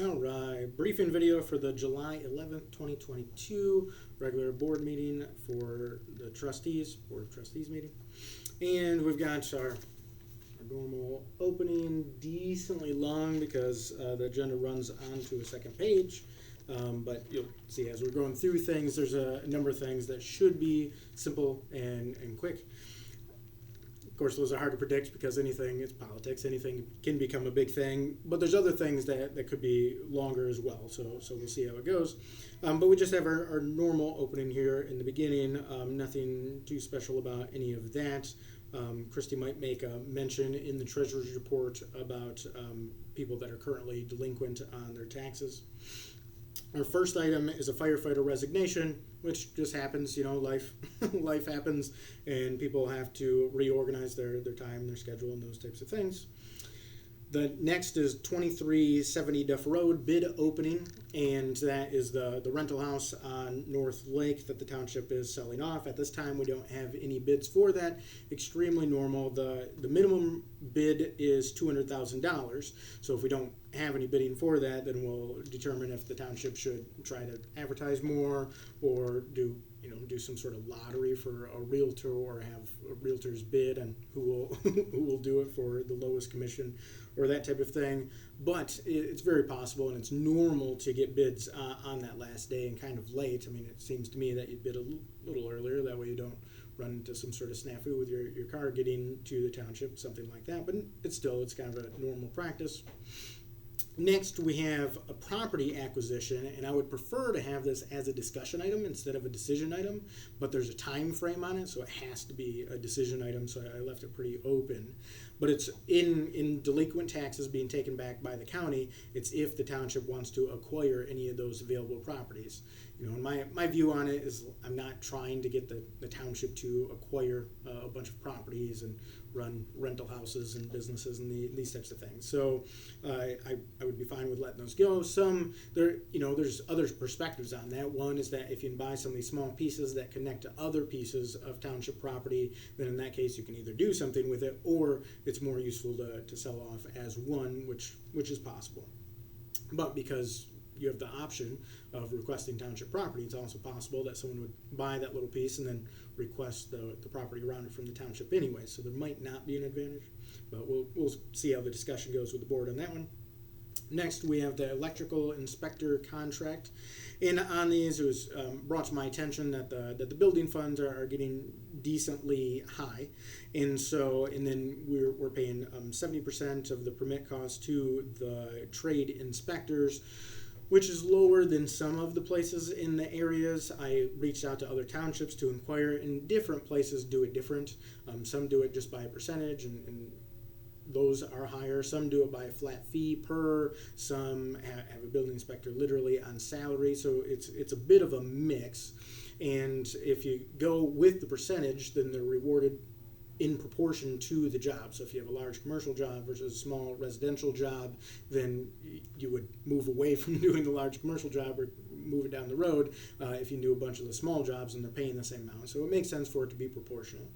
All right, briefing video for the July 11th, 2022 regular board meeting for the trustees, Board of Trustees meeting. And we've got our normal opening, decently long because the agenda runs onto a second page. But you'll see as we're going through things, there's a number of things that should be simple and quick. Of course, those are hard to predict because it's politics, anything can become a big thing, but there's other things that could be longer as well, so we'll see how it goes. But we just have our normal opening here in the beginning, nothing too special about any of that. Christy might make a mention in the treasurer's report about people that are currently delinquent on their taxes. Our first item is a firefighter resignation, which just happens, life life happens, and people have to reorganize their time, their schedule, and those types of things. The next is 2370 Duff Road bid opening, and that is the rental house on North Lake that the township is selling off. At this time, we don't have any bids for that. Extremely normal. The minimum bid is $200,000. So if we don't have any bidding for that, then we'll determine if the township should try to advertise more or do some sort of lottery for a realtor or have a realtor's bid and who will do it for the lowest commission or that type of thing. But it's very possible and it's normal to get bids on that last day and kind of late. I mean, it seems to me that you'd bid a little earlier. That way you don't run into some sort of snafu with your car getting to the township, something like that. But it's kind of a normal practice. Next, we have a property acquisition, and I would prefer to have this as a discussion item instead of a decision item, but there's a time frame on it, so it has to be a decision item, so I left it pretty open. But it's in delinquent taxes being taken back by the county, it's if the township wants to acquire any of those available properties. And my view on it is I'm not trying to get the township to acquire a bunch of properties and run rental houses and businesses and these types of things. So I would be fine with letting those go. There's other perspectives on that. One is that if you can buy some of these small pieces that connect to other pieces of township property, then in that case you can either do something with it or it's more useful to sell off as one, which is possible. But because you have the option of requesting township property, it's also possible that someone would buy that little piece and then request the property around it from the township anyway. So there might not be an advantage, but we'll see how the discussion goes with the board on that one. Next, we have the electrical inspector contract. And on these, it was brought to my attention that the building funds are getting decently high. And then we're paying 70% of the permit cost to the trade inspectors, which is lower than some of the places in the areas. I reached out to other townships to inquire, and different places do it different. Some do it just by a percentage, and those are higher. Some do it by a flat fee per. Some have a building inspector literally on salary. So it's a bit of a mix. And if you go with the percentage, then they're rewarded in proportion to the job. So if you have a large commercial job versus a small residential job, then you would move away from doing the large commercial job or move it down the road. If you do a bunch of the small jobs and they're paying the same amount. So it makes sense for it to be proportional.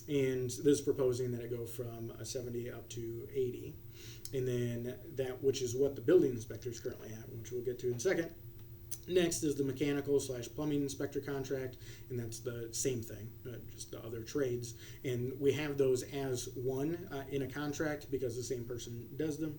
And this is proposing that it go from 70 up to 80. And then which is what the building inspectors currently have, which we'll get to in a second. Next is the mechanical/plumbing inspector contract, and that's the same thing, just the other trades. And we have those as one in a contract because the same person does them.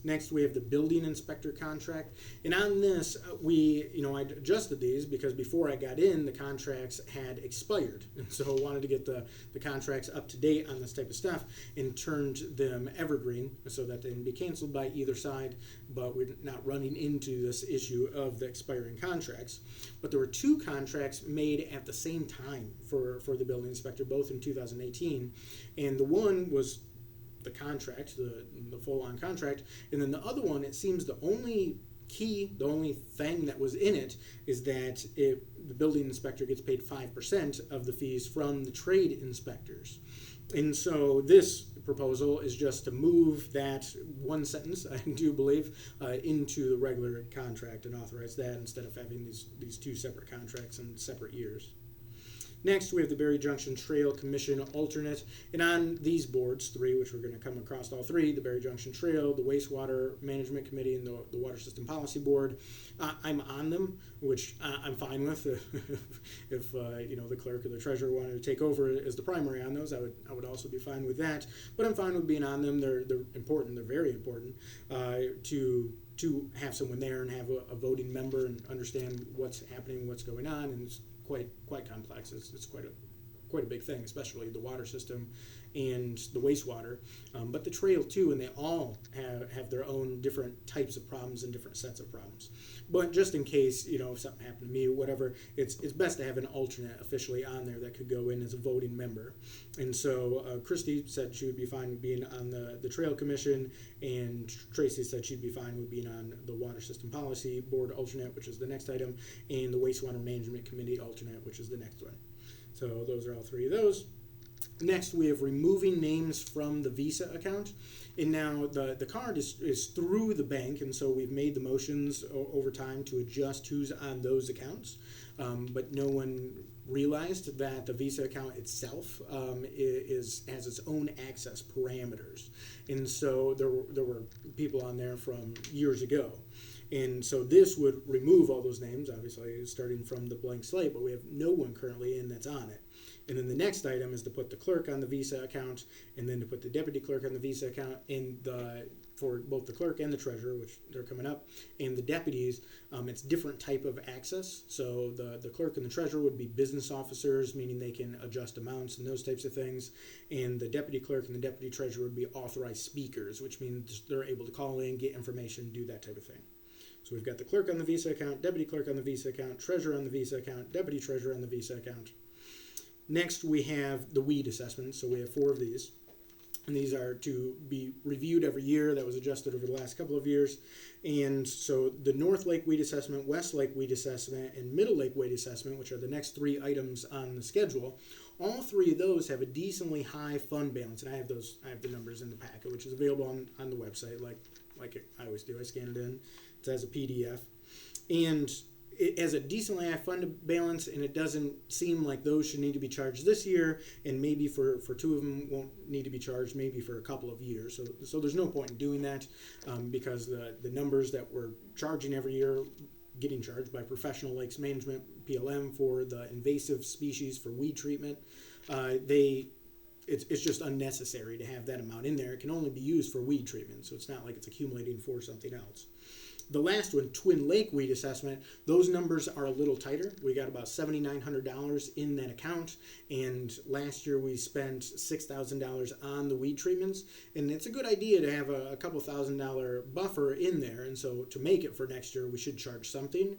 Next, we have the building inspector contract. And on this, I adjusted these because before I got in, the contracts had expired. And so I wanted to get the contracts up to date on this type of stuff and turned them evergreen so that they can be canceled by either side, but we're not running into this issue of the expiring contracts. But there were two contracts made at the same time for the building inspector, both in 2018. And the one was the contract, the full-on contract, and then the other one, it seems the only thing that was in it is that the building inspector gets paid 5% of the fees from the trade inspectors. And so this proposal is just to move that one sentence, I do believe, into the regular contract and authorize that instead of having these two separate contracts in separate years. Next, we have the Berry Junction Trail Commission alternate. And on these boards, three, which we're going to come across all three, the Berry Junction Trail, the Wastewater Management Committee, and the Water System Policy Board, I'm on them, which I'm fine with. If the clerk or the treasurer wanted to take over as the primary on those, I would also be fine with that. But I'm fine with being on them. They're important. They're very important to have someone there and have a voting member and understand what's happening, what's going on, and it's quite complex. It's quite a big thing, especially the water system and the wastewater, but the trail too, and they all have their own different types of problems and different sets of problems. But just in case, if something happened to me or whatever, it's best to have an alternate officially on there that could go in as a voting member. And so Christy said she would be fine with being on the Trail Commission, and Tracy said she'd be fine with being on the Water System Policy Board alternate, which is the next item, and the Wastewater Management Committee alternate, which is the next one. So those are all three of those. Next, we have removing names from the Visa account. And now the card is through the bank, and so we've made the motions over time to adjust who's on those accounts. But no one realized that the Visa account itself has its own access parameters. And so there were people on there from years ago. And so this would remove all those names, obviously, starting from the blank slate, but we have no one currently in that's on it. And then the next item is to put the clerk on the Visa account, and then to put the deputy clerk on the Visa account, and for both the clerk and the treasurer, which they're coming up, and the deputies, it's different type of access. So the clerk and the treasurer would be business officers, meaning they can adjust amounts and those types of things. And the deputy clerk and the deputy treasurer would be authorized speakers, which means they're able to call in, get information, do that type of thing. So we've got the clerk on the Visa account, deputy clerk on the Visa account, treasurer on the Visa account, deputy treasurer on the Visa account. Next, we have the weed assessments. So we have 4 of these. And these are to be reviewed every year. That was adjusted over the last couple of years. And so the North Lake Weed Assessment, West Lake Weed Assessment, and Middle Lake Weed Assessment, which are the next 3 items on the schedule, all 3 of those have a decently high fund balance. And I have the numbers in the packet, which is available on the website, like I always do. I scan it in. It has a PDF. And it has a decently high fund balance, and it doesn't seem like those should need to be charged this year, and maybe for 2 of them won't need to be charged maybe for a couple of years. So there's no point in doing that because the numbers that we're charging every year, getting charged by Professional Lakes Management, PLM, for the invasive species for weed treatment, it's just unnecessary to have that amount in there. It can only be used for weed treatment, so it's not like it's accumulating for something else. The last one, Twin Lake Weed Assessment, those numbers are a little tighter. We got about $7,900 in that account, and last year we spent $6,000 on the weed treatments, and it's a good idea to have a couple $1,000 buffer in there, and so to make it for next year, we should charge something.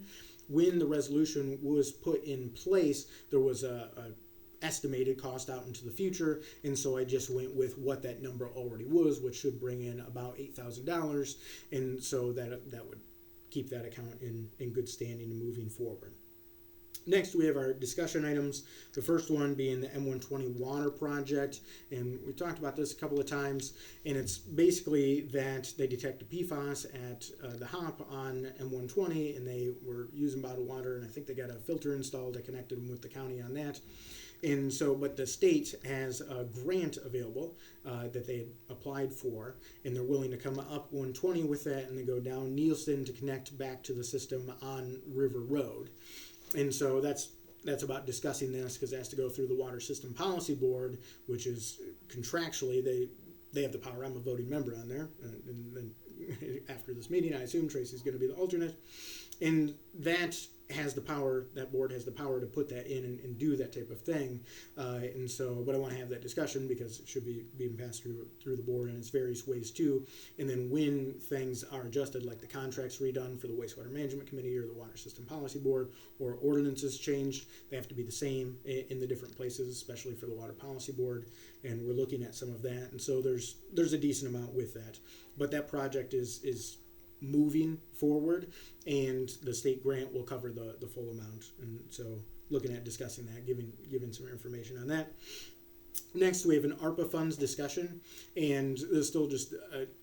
When the resolution was put in place, there was a estimated cost out into the future, and so I just went with what that number already was, which should bring in about $8,000, and so that would keep that account in good standing and moving forward. Next, we have our discussion items. The first one being the M120 water project, and we talked about this a couple of times, and it's basically that they detected PFAS at the hop on M120, and they were using bottled water, and I think they got a filter installed. I connected them with the county on that. And so, but the state has a grant available that they applied for, and they're willing to come up 120 with that, and then go down Nielsen to connect back to the system on River Road. And so that's about discussing this, because it has to go through the Water System Policy Board, which is contractually they have the power. I'm a voting member on there, and then after this meeting, I assume Tracy's going to be the alternate, and that has the power. That board has the power to put that in and do that type of thing. And so, but I want to have that discussion because it should be being passed through the board in its various ways too. And then when things are adjusted, like the contracts redone for the Wastewater Management Committee or the Water System Policy Board, or ordinances changed, they have to be the same in the different places, especially for the Water Policy Board. And we're looking at some of that. And so there's a decent amount with that. But that project is moving forward, and the state grant will cover the full amount. And so looking at discussing that, giving some information on that. Next, we have an Arpa funds discussion, and this is still just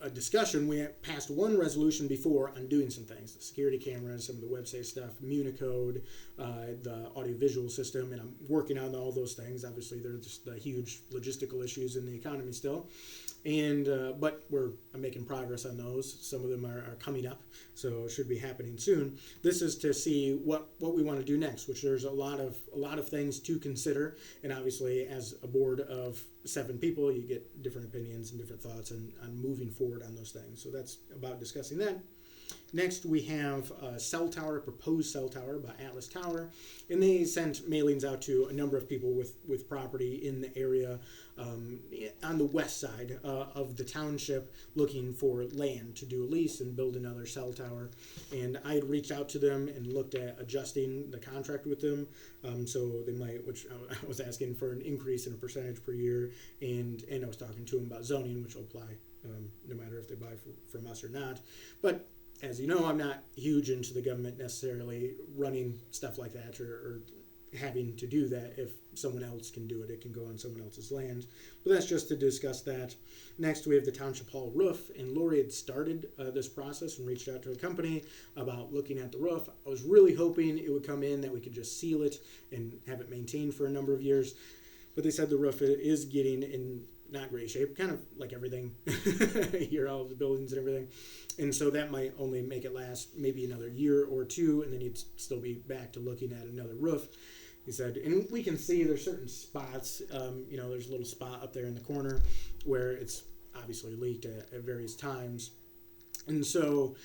a discussion. We passed one resolution before on doing some things, the security cameras, some of the website stuff, Municode, the audiovisual system, and I'm working on all those things. Obviously, there's just the huge logistical issues in the economy still, and but I'm making progress on those. Some of them are coming up, so it should be happening soon. This is to see what we want to do next, which there's a lot of things to consider, and obviously as a board of 7 people, you get different opinions and different thoughts on moving forward on those things. So that's about discussing that. Next, we have a proposed cell tower by Atlas Tower, and they sent mailings out to a number of people with property in the area on the west side of the township, looking for land to do a lease and build another cell tower. And I had reached out to them and looked at adjusting the contract with them, so they might, which I was asking for an increase in a percentage per year, and I was talking to them about zoning, which will apply no matter if they buy from us or not. But as you know, I'm not huge into the government necessarily running stuff like that or having to do that. If someone else can do it, it can go on someone else's land. But that's just to discuss that. Next, we have the Township Hall roof, and Lori had started this process and reached out to a company about looking at the roof. I was really hoping it would come in that we could just seal it and have it maintained for a number of years. But they said the roof is getting in not great shape, kind of like everything here, all of the buildings and everything. And so that might only make it last maybe another year or two, and then you'd still be back to looking at another roof. He said, and we can see there's certain spots, there's a little spot up there in the corner where it's obviously leaked at various times. And so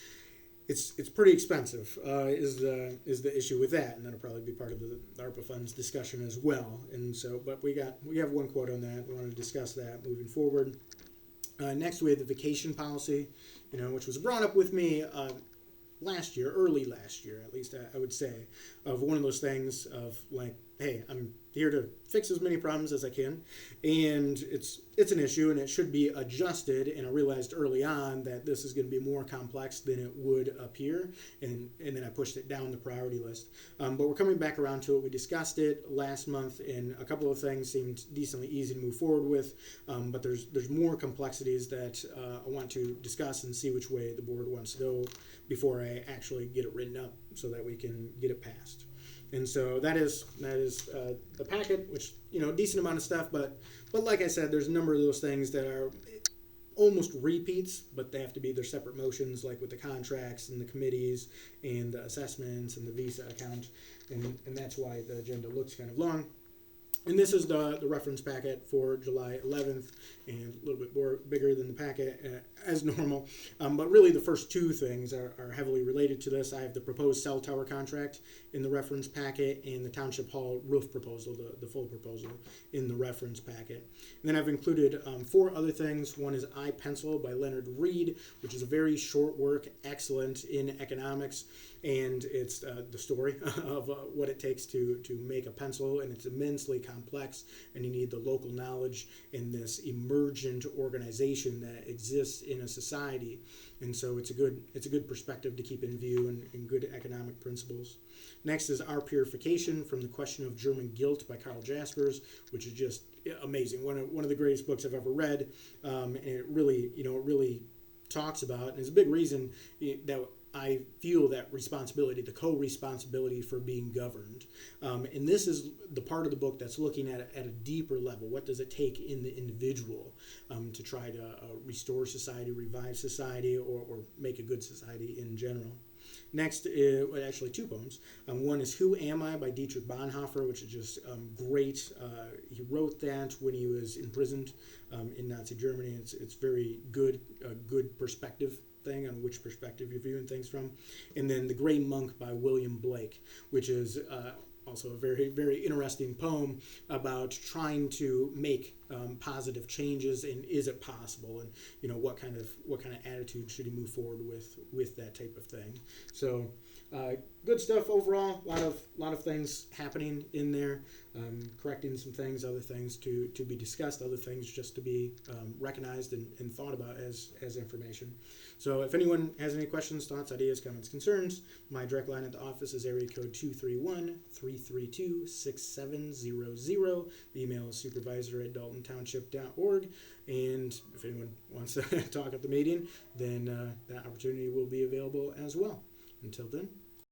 it's pretty expensive is the issue with that, and that'll probably be part of the ARPA funds discussion as well. And so, but we have one quote on that. We want to discuss that moving forward. Next, we have the vacation policy, which was brought up with me early last year, at least I would say, of one of those things of like, hey, I'm here to fix as many problems as I can, and it's an issue and it should be adjusted. And I realized early on that this is going to be more complex than it would appear, and then I pushed it down the priority list. But we're coming back around to it. We discussed it last month, and a couple of things seemed decently easy to move forward with, but there's more complexities that I want to discuss and see which way the board wants to go before I actually get it written up so that we can get it passed. And so that is the packet, which, decent amount of stuff, but like I said, there's a number of those things that are almost repeats, but they have to be their separate motions, like with the contracts and the committees and the assessments and the visa account, and that's why the agenda looks kind of long. And this is the reference packet for July 11th, and a little bit more bigger than the packet as normal. But really the first two things are heavily related to this. I have the proposed cell tower contract in the reference packet and the Township Hall roof proposal, the full proposal, in the reference packet. And then I've included 4 other things. One is I Pencil by Leonard Reed, which is a very short work, excellent in economics. And it's the story of what it takes to make a pencil, and it's immensely complex, and you need the local knowledge in this emergent organization that exists in a society. And so it's a good perspective to keep in view, and good economic principles. Next is Our Purification from the Question of German Guilt by Carl Jaspers, which is just amazing. One of the greatest books I've ever read, and it really talks about, and it's a big reason that I feel that responsibility, the co-responsibility for being governed. And this is the part of the book that's looking at it at a deeper level. What does it take in the individual to try to restore society, revive society, or make a good society in general? Next, actually 2 poems. One is Who Am I by Dietrich Bonhoeffer, which is just great. He wrote that when he was imprisoned in Nazi Germany. It's very good, a good perspective thing on which perspective you're viewing things from. And then The Gray Monk by William Blake, which is also a very, very interesting poem about trying to make positive changes, and is it possible, and what kind of attitude should he move forward with that type of thing. So good stuff overall. A lot of things happening in there, correcting some things, other things to be discussed, other things just to be recognized and thought about as information. So if anyone has any questions, thoughts, ideas, comments, concerns, my direct line at the office is area code 231-332-6700. The email is supervisor@dalton daltontownship.org. And if anyone wants to talk at the meeting, then that opportunity will be available as well. Until then,